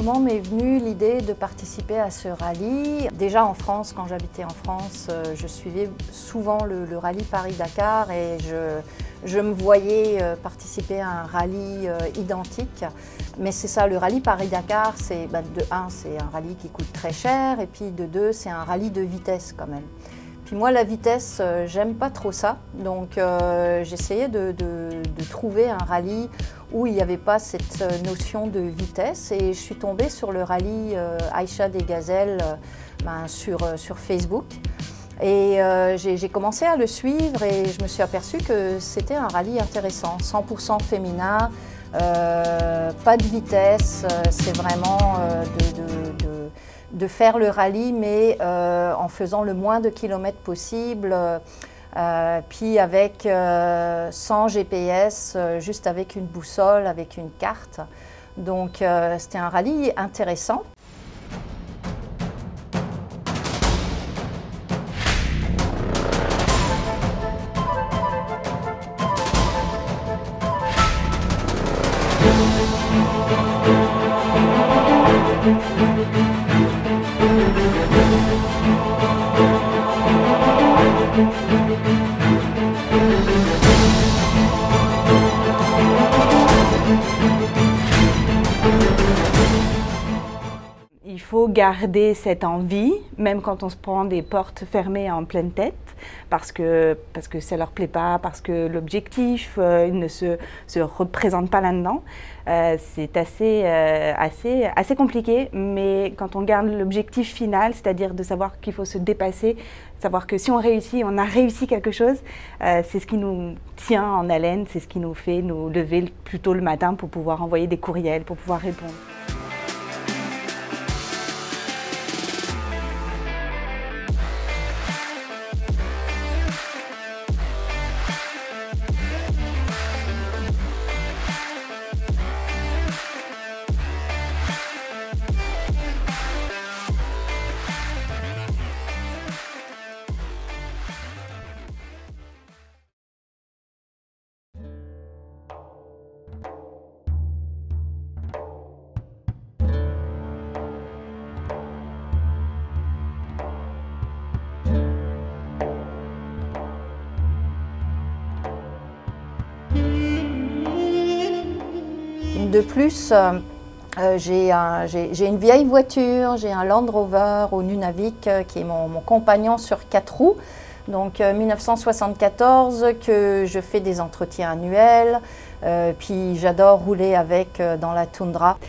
Comment m'est venue l'idée de participer à ce rallye? Déjà en France, quand j'habitais en France, je suivais souvent le rallye Paris-Dakar et je me voyais participer à un rallye identique. Mais c'est ça, le rallye Paris-Dakar, de un, c'est un rallye qui coûte très cher et puis de deux, c'est un rallye de vitesse quand même. Puis moi, la vitesse, j'aime pas trop ça, donc j'essayais de trouver un rallye où il n'y avait pas cette notion de vitesse et je suis tombée sur le rallye Aïcha des Gazelles sur Facebook. Et j'ai commencé à le suivre et je me suis aperçue que c'était un rallye intéressant, 100% féminin, pas de vitesse, c'est vraiment de faire le rallye mais en faisant le moins de kilomètres possible, puis avec sans GPS, juste avec une boussole, avec une carte. Donc c'était un rallye intéressant. Il faut garder cette envie, même quand on se prend des portes fermées en pleine tête, parce que ça ne leur plaît pas, parce que l'objectif ne se représente pas là-dedans. C'est assez compliqué, mais quand on garde l'objectif final, c'est-à-dire de savoir qu'il faut se dépasser, savoir que si on réussit, on a réussi quelque chose, c'est ce qui nous tient en haleine, c'est ce qui nous fait nous lever plus tôt le matin pour pouvoir envoyer des courriels, pour pouvoir répondre. De plus, j'ai une vieille voiture, j'ai un Land Rover au Nunavik qui est mon compagnon sur 4 roues. Donc 1974 que je fais des entretiens annuels, puis j'adore rouler avec dans la toundra.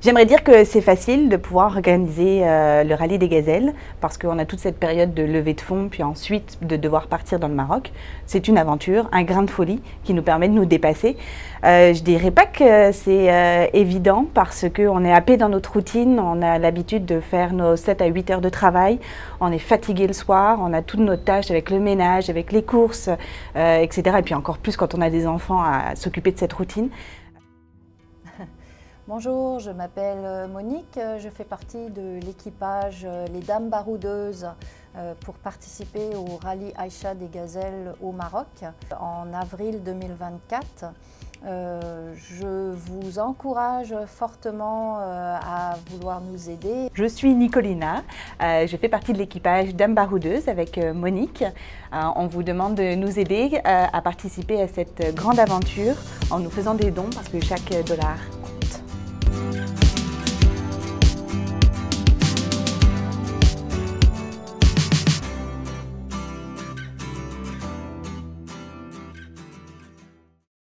J'aimerais dire que c'est facile de pouvoir organiser le rallye des gazelles parce qu'on a toute cette période de levée de fonds puis ensuite de devoir partir dans le Maroc. C'est une aventure, un grain de folie qui nous permet de nous dépasser. Je dirais pas que c'est évident parce qu'on est happé dans notre routine, on a l'habitude de faire nos 7 à 8 heures de travail, on est fatigué le soir, on a toutes nos tâches avec le ménage, avec les courses, etc. Et puis encore plus quand on a des enfants à s'occuper de cette routine. Bonjour, je m'appelle Monique, je fais partie de l'équipage Les Dames Baroudeuses pour participer au rallye Aïcha des Gazelles au Maroc en avril 2024. Je vous encourage fortement à vouloir nous aider. Je suis Nicolina, je fais partie de l'équipage Dames Baroudeuses avec Monique. On vous demande de nous aider à participer à cette grande aventure en nous faisant des dons parce que chaque dollar